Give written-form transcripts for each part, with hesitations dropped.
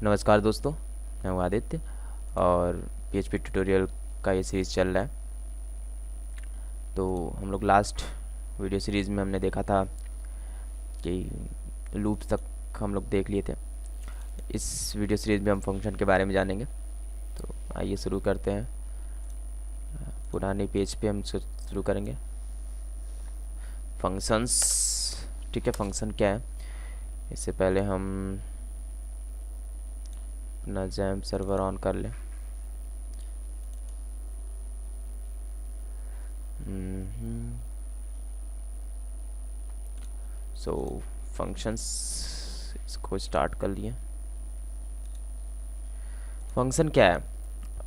नमस्कार दोस्तों, मैं हूँ आदित्य और PHP ट्यूटोरियल का ये सीरीज़ चल रहा है। तो हम लोग लास्ट वीडियो सीरीज़ में हमने देखा था कि लूप्स तक हम लोग देख लिए थे। इस वीडियो सीरीज़ में हम फंक्शन के बारे में जानेंगे। तो आइए शुरू करते हैं। पुराने पेज पे हम शुरू करेंगे फंक्शंस। ठीक है, फंक्शन क्या है इससे पहले हम अपना जैम सर्वर ऑन कर लें। सो फंक्शंस इसको स्टार्ट कर लिए। फंक्शन क्या है,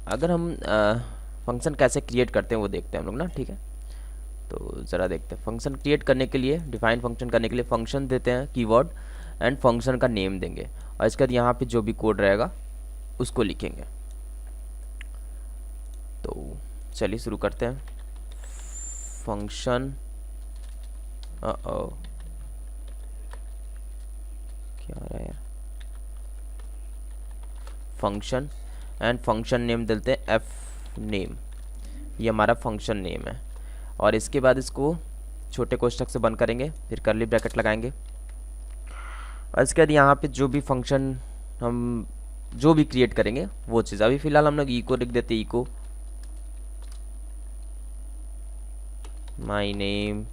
अगर हम फंक्शन कैसे क्रिएट करते हैं वो देखते हैं हम लोग ना। ठीक है, तो ज़रा देखते हैं। फंक्शन क्रिएट करने के लिए, डिफाइन फंक्शन करने के लिए फंक्शन देते हैं कीवर्ड एंड फंक्शन का नेम देंगे और इसके बाद यहाँ पे जो भी कोड रहेगा उसको लिखेंगे। तो चलिए शुरू करते हैं। फंक्शन क्या आ रहा है यार, फंक्शन एंड फंक्शन नेम देते हैं एफ नेम। ये हमारा फंक्शन नेम है और इसके बाद इसको छोटे कोष्ठक से बंद करेंगे, फिर कर्ली ब्रैकेट लगाएंगे और इसके बाद यहाँ पे जो भी फंक्शन हम जो भी क्रिएट करेंगे वो चीज़, अभी फिलहाल हम लोग इको लिख देते, echo my name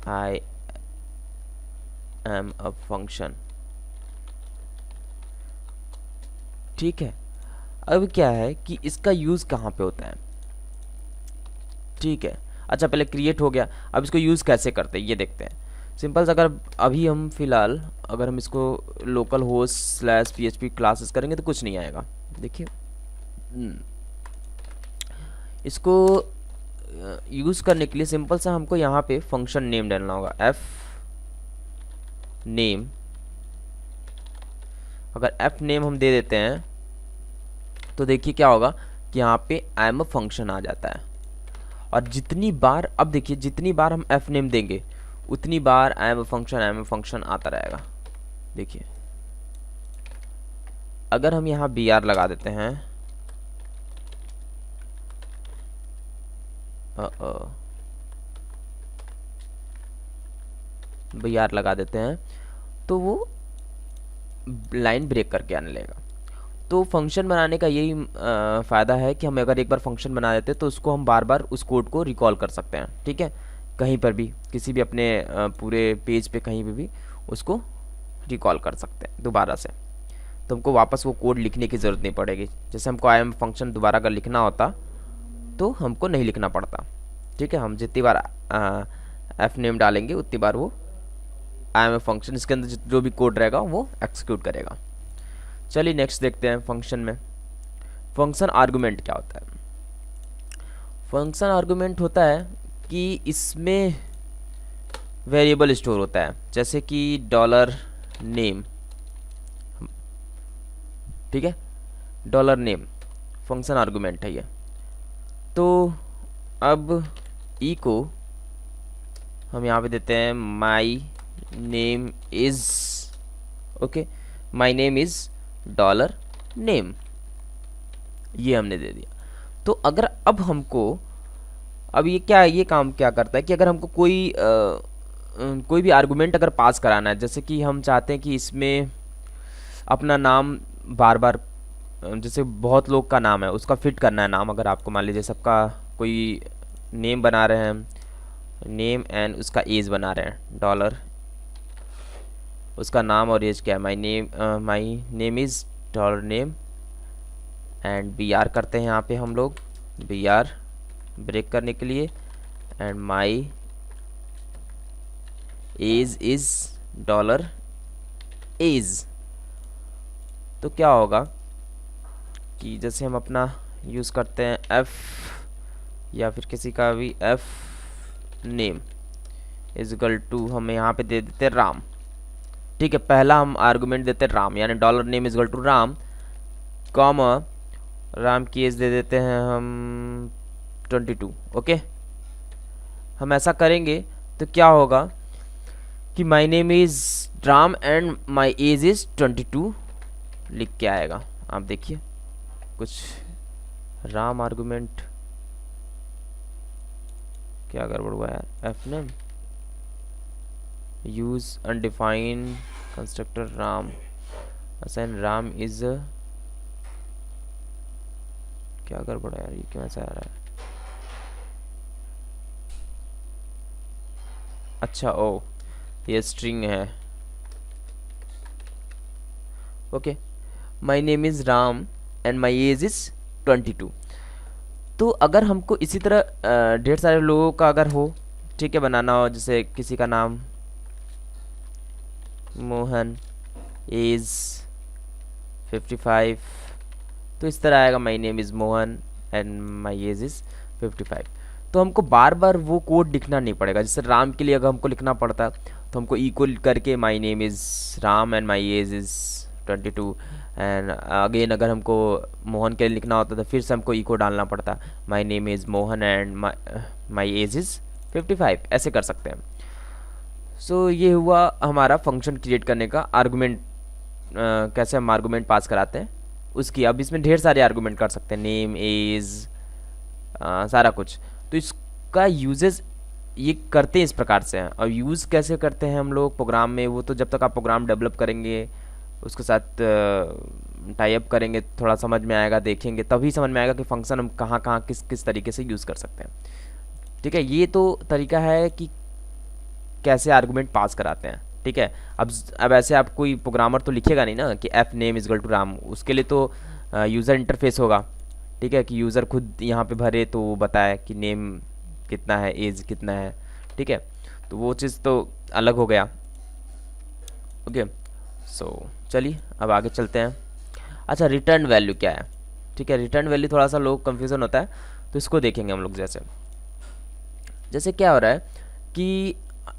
I am a function. ठीक है, अब क्या है कि इसका यूज़ कहाँ पे होता है। ठीक है, अच्छा पहले क्रिएट हो गया, अब इसको यूज़ कैसे करते हैं ये देखते हैं। सिंपल से अगर अभी हम फिलहाल अगर हम इसको local host slash PHP classes करेंगे तो कुछ नहीं आएगा। देखिए इसको यूज़ करने के लिए सिंपल सा हमको यहाँ पे फंक्शन नेम डालना होगा, एफ नेम। अगर एफ नेम हम दे देते हैं तो देखिए क्या होगा कि यहाँ पे आई एम अ फंक्शन आ जाता है और जितनी बार, अब देखिए जितनी बार हम एफ नेम देंगे उतनी बार आई एम अ फंक्शन आता रहेगा। देखिए अगर हम यहाँ BR लगा देते हैं, BR लगा देते हैं तो वो लाइन ब्रेक करके आने लगेगा। तो फंक्शन बनाने का यही फ़ायदा है कि हम अगर एक बार फंक्शन बना देते हैं तो उसको हम बार बार उस कोड को रिकॉल कर सकते हैं। ठीक है, कहीं पर भी किसी भी अपने पूरे पेज पे कहीं पे भी उसको रिकॉल कर सकते हैं दोबारा से। तो हमको वापस वो कोड लिखने की ज़रूरत नहीं पड़ेगी। जैसे हमको आई एम फंक्शन दोबारा अगर लिखना होता तो हमको नहीं लिखना पड़ता। ठीक है, हम जितनी बार एफ नेम डालेंगे उतनी बार वो आई एम फंक्शन इसके अंदर जो भी कोड रहेगा वो एक्सिक्यूट करेगा। चलिए नेक्स्ट देखते हैं फंक्शन में। फंक्शन आर्गुमेंट क्या होता है। फंक्शन आर्गुमेंट होता है कि इसमें वेरिएबल स्टोर होता है, जैसे कि डॉलर नेम। ठीक है, डॉलर नेम फंक्शन आर्गुमेंट है ये। तो अब ई को हम यहाँ पे देते हैं माई name is, okay, my name is dollar name, ये हमने दे दिया। तो अगर अब हमको, अब ये क्या है, ये काम क्या करता है कि अगर हमको कोई भी आर्गुमेंट अगर पास कराना है, जैसे कि हम चाहते हैं कि इसमें अपना नाम बार बार, जैसे बहुत लोग का नाम है उसका फिट करना है नाम। अगर आपको मान लीजिए सबका कोई नेम बना रहे हैं, नेम एंड उसका एज बना रहे हैं डॉलर, उसका नाम और एज क्या है, माई name is dollar name and BR करते हैं यहाँ पे हम लोग, BR ब्रेक करने के लिए, and my age is dollar age. तो क्या होगा कि जैसे हम अपना यूज़ करते हैं F या फिर किसी का भी F name is equal to, हम यहाँ पे दे देते हैं राम। ठीक है, पहला हम आर्गुमेंट देते हैं राम, यानी dollar name is equal to Ram, comma Ram की एज दे देते हैं हम 22। ओके, हम ऐसा करेंगे तो क्या होगा कि my name is Ram and my age is 22 लिख के आएगा। आप देखिए कुछ राम आर्गुमेंट, क्या गड़बड़ हुआ यार। F name use undefined constructor Ram assign Ram is, क्या गड़बड़ है यार, ये क्यों ऐसा आ रहा है। अच्छा ओ, ये स्ट्रिंग है। Okay, my name is Ram and my age is 22। तो अगर हमको इसी तरह ढेर सारे लोगों का अगर हो, ठीक है, बनाना हो, जैसे किसी का नाम मोहन, एज 55, तो इस तरह आएगा माई name is Mohan and my age is 55। तो हमको बार बार वो कोड लिखना नहीं पड़ेगा। जैसे राम के लिए अगर हमको लिखना पड़ता तो हमको इक्वल करके माई name is Ram and my age is 22, and again अगर हमको मोहन के लिए लिखना होता तो फिर से हमको इको डालना पड़ता, माई name is Mohan and my age is 55। ऐसे कर सकते हैं। सो ये हुआ हमारा फंक्शन क्रिएट करने का आर्गुमेंट, कैसे हम आर्गुमेंट पास कराते हैं उसकी। अब इसमें ढेर सारे आर्गुमेंट कर सकते हैं, नेम, एज, सारा कुछ। तो इसका यूजेस ये करते हैं इस प्रकार से हैं। और यूज़ कैसे करते हैं हम लोग प्रोग्राम में, वो तो जब तक आप प्रोग्राम डेवलप करेंगे, उसके साथ टाई अप करेंगे, थोड़ा समझ में आएगा, देखेंगे, तभी समझ में आएगा कि फंक्शन हम कहाँ कहाँ किस किस तरीके से यूज़ कर सकते हैं। ठीक है, ये तो तरीका है कि कैसे आर्गुमेंट पास कराते हैं। ठीक है, अब ऐसे आप कोई प्रोग्रामर तो लिखेगा नहीं ना कि F name is equal to Ram, उसके लिए तो यूज़र इंटरफेस होगा। ठीक है, कि यूज़र खुद यहाँ पे भरे तो वो बताए कि नेम कितना है, एज कितना है। ठीक है, तो वो चीज़ तो अलग हो गया। ओके, सो चलिए अब आगे चलते हैं। अच्छा, रिटर्न वैल्यू क्या है। ठीक है, रिटर्न वैल्यू थोड़ा सा लोग कन्फ्यूज़न होता है, तो इसको देखेंगे हम लोग। जैसे जैसे क्या हो रहा है कि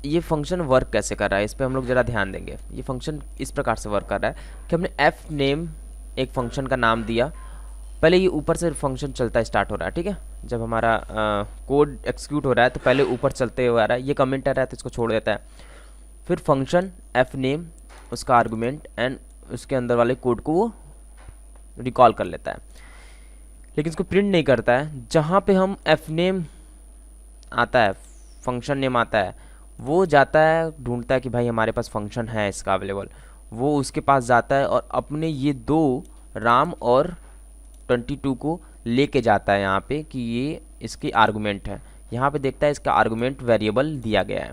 ये फंक्शन वर्क कैसे कर रहा है, इस पर हम लोग ज़रा ध्यान देंगे। ये फंक्शन इस प्रकार से वर्क कर रहा है कि हमने एफ नेम एक फंक्शन का नाम दिया। पहले ये ऊपर से फंक्शन चलता स्टार्ट हो रहा है। ठीक है, जब हमारा कोड एक्सिक्यूट हो रहा है तो पहले ऊपर चलते हुए आ रहा है, ये कमेंट आ रहा है तो इसको छोड़ देता है। फिर फंक्शन एफ नेम, उसका आर्गुमेंट एंड उसके अंदर वाले कोड को वो रिकॉल कर लेता है, लेकिन इसको प्रिंट नहीं करता है। जहाँ पे हम एफ नेम आता है, फंक्शन नेम आता है, वो जाता है ढूंढता है कि भाई हमारे पास फंक्शन है इसका अवेलेबल, वो उसके पास जाता है और अपने ये दो राम और 22 को लेके जाता है यहाँ पे कि ये इसकी आर्गुमेंट है। यहाँ पे देखता है इसका आर्गुमेंट वेरिएबल दिया गया है,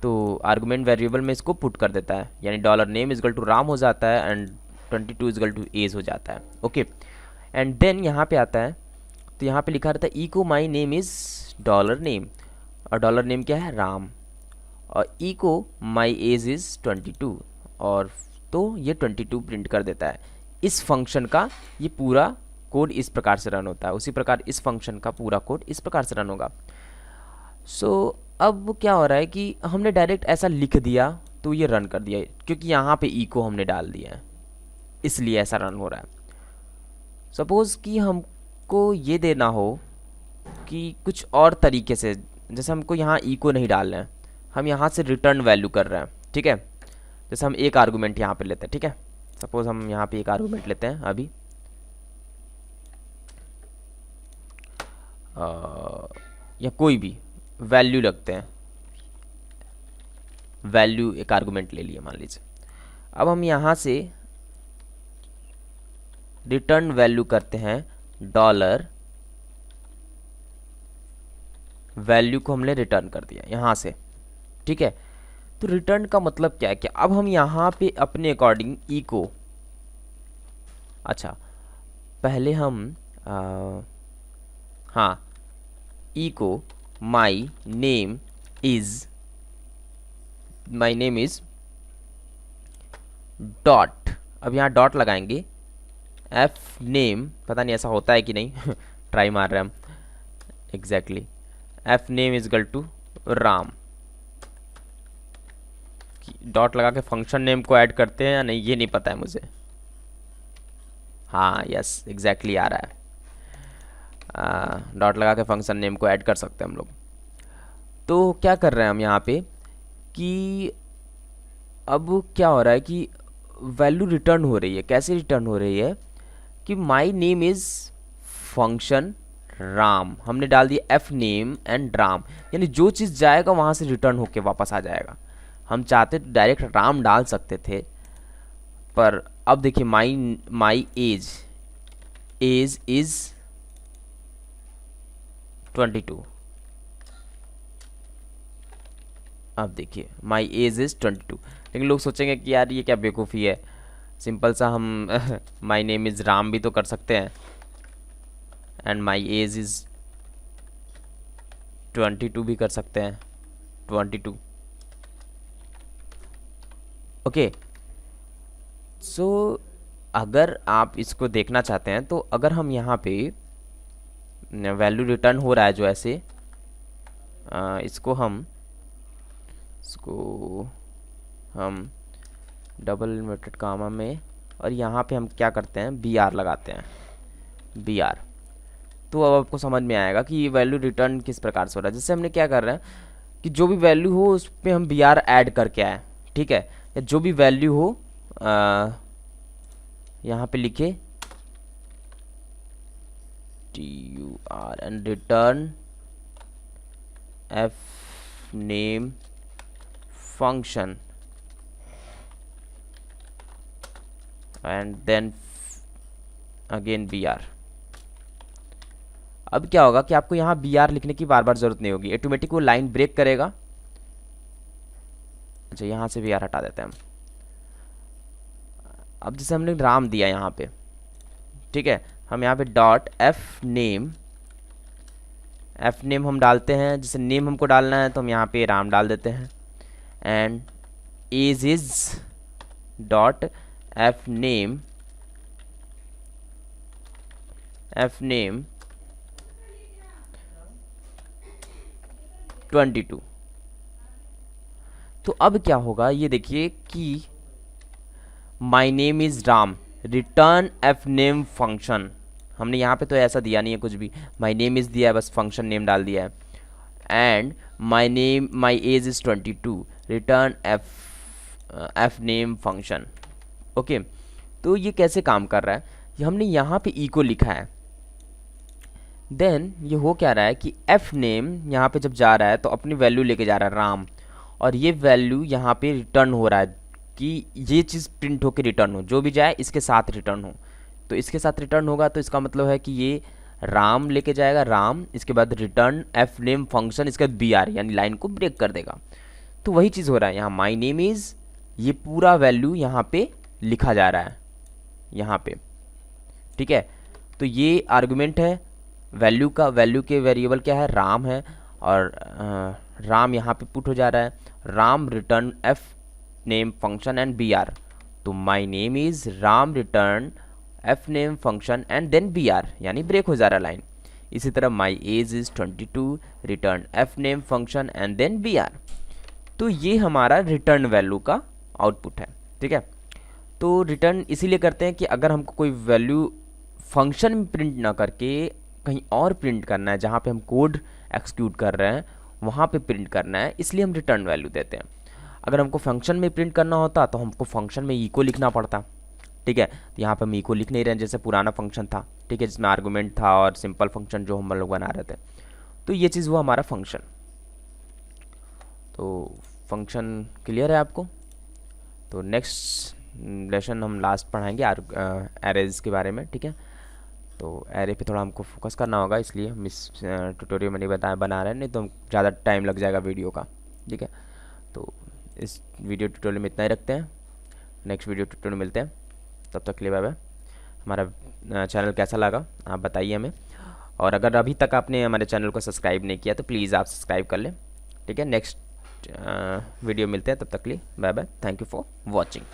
तो आर्गुमेंट वेरिएबल में इसको पुट कर देता है, यानी dollar name is equal to Ram हो जाता है एंड 22 इजगल टू एज हो जाता है। ओके, एंड देन यहाँ पे आता है तो यहाँ पे लिखा रहता है echo my name is dollar name, और डॉलर नेम क्या है, राम, और इको माई एज इज़ 22, और तो ये 22 प्रिंट कर देता है। इस फंक्शन का ये पूरा कोड इस प्रकार से रन होता है, उसी प्रकार इस फंक्शन का पूरा कोड इस प्रकार से रन होगा। सो अब क्या हो रहा है कि हमने डायरेक्ट ऐसा लिख दिया तो ये रन कर दिया, क्योंकि यहाँ पे इको हमने डाल दिया है, इसलिए ऐसा रन हो रहा है। सपोज़ कि हमको ये देना हो कि कुछ और तरीके से, जैसे हमको यहाँ इको नहीं डाल रहे हैं, हम यहाँ से रिटर्न वैल्यू कर रहे हैं। ठीक है, जैसे हम एक आर्गुमेंट यहाँ पे लेते हैं। ठीक है, सपोज़ हम यहाँ पे एक आर्गुमेंट लेते हैं अभी, या कोई भी वैल्यू लगते हैं, वैल्यू एक आर्गुमेंट ले लिया मान लीजिए। अब हम यहाँ से रिटर्न वैल्यू करते हैं डॉलर, वैल्यू को हमने रिटर्न कर दिया यहाँ से। ठीक है, तो रिटर्न का मतलब क्या है कि अब हम यहाँ पे अपने अकॉर्डिंग इको, अच्छा पहले हम हाँ, echo my name is dot, अब यहाँ डॉट लगाएंगे, एफ नेम, पता नहीं ऐसा होता है कि नहीं ट्राई मार रहे हैं हम, exactly F name is equal to Ram. Dot लगा के फंक्शन नेम को ऐड करते हैं या नहीं ये नहीं पता है मुझे। हाँ यस, एग्जैक्टली आ रहा है, डॉट लगा के फंक्शन नेम को ऐड कर सकते हैं हम लोग। तो क्या कर रहे हैं हम यहाँ पे कि अब क्या हो रहा है कि वैल्यू रिटर्न हो रही है। कैसे रिटर्न हो रही है कि my name is function Ram, हमने डाल दिया एफ नेम एंड राम, यानी जो चीज़ जाएगा वहाँ से रिटर्न होके वापस आ जाएगा। हम चाहते तो डायरेक्ट राम डाल सकते थे, पर अब देखिए माई एज इज़ 22। अब देखिए माई एज इज़ 22, लेकिन लोग सोचेंगे कि यार ये क्या बेवकूफ़ी है, सिंपल सा हम माई नेम इज़ राम भी तो कर सकते हैं एंड माई एज इज़ 22 भी कर सकते हैं, 22। ओके, सो अगर आप इसको देखना चाहते हैं तो अगर हम यहाँ पे वैल्यू रिटर्न हो रहा है जो ऐसे इसको हम डबल इन्वर्टेड कामा में, और यहाँ पे हम क्या करते हैं बी आर लगाते हैं, बी आर। तो अब आपको समझ में आएगा कि ये वैल्यू रिटर्न किस प्रकार से हो रहा है। जैसे हमने क्या कर रहे हैं कि जो भी वैल्यू हो उस पर हम बी आर ऐड करके आए, ठीक है, या जो भी वैल्यू हो यहाँ पे लिखे TUR and return F name function and then again BR। अब क्या होगा कि आपको यहाँ BR लिखने की बार बार जरूरत नहीं होगी, ऑटोमेटिक वो लाइन ब्रेक करेगा। अच्छा, यहाँ से BR हटा देते हैं हम। अब जैसे हमने राम दिया यहाँ पे, ठीक है, हम यहाँ पे डॉट एफ नेम हम डालते हैं। जैसे नेम हमको डालना है तो हम यहाँ पे राम डाल देते हैं and age is dot F name 22। तो अब क्या होगा ये देखिए कि my name is Ram return F name function. हमने यहाँ पे तो ऐसा दिया नहीं है कुछ भी, माई नेम इज दिया है, बस फंक्शन नेम डाल दिया है। And my age is 22 return F name function. Okay, तो ये कैसे काम कर रहा है, ये हमने यहाँ पे ई को लिखा है। देन ये हो क्या रहा है कि एफ नेम यहाँ पे जब जा रहा है तो अपनी वैल्यू लेके जा रहा है राम, और ये वैल्यू यहाँ पे रिटर्न हो रहा है कि ये चीज़ प्रिंट होकर रिटर्न हो, जो भी जाए इसके साथ रिटर्न हो। तो इसके साथ रिटर्न होगा तो इसका मतलब है कि ये राम लेके जाएगा राम, इसके बाद रिटर्न एफ नेम फंक्शन, इसके बाद BR, यानी लाइन को ब्रेक कर देगा। तो वही चीज़ हो रहा है यहाँ, माई नेम इज़, ये पूरा वैल्यू यहाँ पे लिखा जा रहा है यहाँ पे, ठीक है। तो ये आर्गुमेंट है वैल्यू का, वैल्यू के वेरिएबल क्या है राम है, और राम यहाँ पे पुट हो जा रहा है, Ram return F name function and BR। तो my name is Ram return F name function and then BR, यानी ब्रेक हो जा रहा है लाइन। इसी तरह my age is 22 return F name function and then BR। तो ये हमारा रिटर्न वैल्यू का आउटपुट है, ठीक है। तो रिटर्न इसीलिए करते हैं कि अगर हमको कोई वैल्यू फंक्शन में प्रिंट ना करके कहीं और प्रिंट करना है, जहाँ पे हम कोड एक्सिक्यूट कर रहे हैं वहाँ पे प्रिंट करना है, इसलिए हम रिटर्न वैल्यू देते हैं। अगर हमको फंक्शन में प्रिंट करना होता तो हमको फंक्शन में इको लिखना पड़ता, ठीक है। तो यहाँ पे हम इको लिख नहीं रहे हैं, जैसे पुराना फंक्शन था, ठीक है, जिसमें आर्गुमेंट था और सिंपल फंक्शन जो हम लोग बना रहे थे। तो ये चीज़ हुआ हमारा फंक्शन। तो फंक्शन क्लियर है आपको। तो नेक्स्ट लेसन हम लास्ट पढ़ाएंगे एरेज के बारे में, ठीक है। तो एरे पे थोड़ा हमको फोकस करना होगा, इसलिए हम इस ट्यूटोरियल में नहीं बना रहे हैं, नहीं तो ज़्यादा टाइम लग जाएगा वीडियो का, ठीक है। तो इस वीडियो ट्यूटोरियल में इतना ही रखते हैं, नेक्स्ट वीडियो ट्यूटोरियल मिलते हैं, तब तक के लिए बाय बाय। हमारा चैनल कैसा लगा आप बताइए हमें, और अगर अभी तक आपने हमारे चैनल को सब्सक्राइब नहीं किया तो प्लीज़ आप सब्सक्राइब कर लें, ठीक है। नेक्स्ट वीडियो मिलते हैं, तब तक के लिए bye bye, thank you for watching.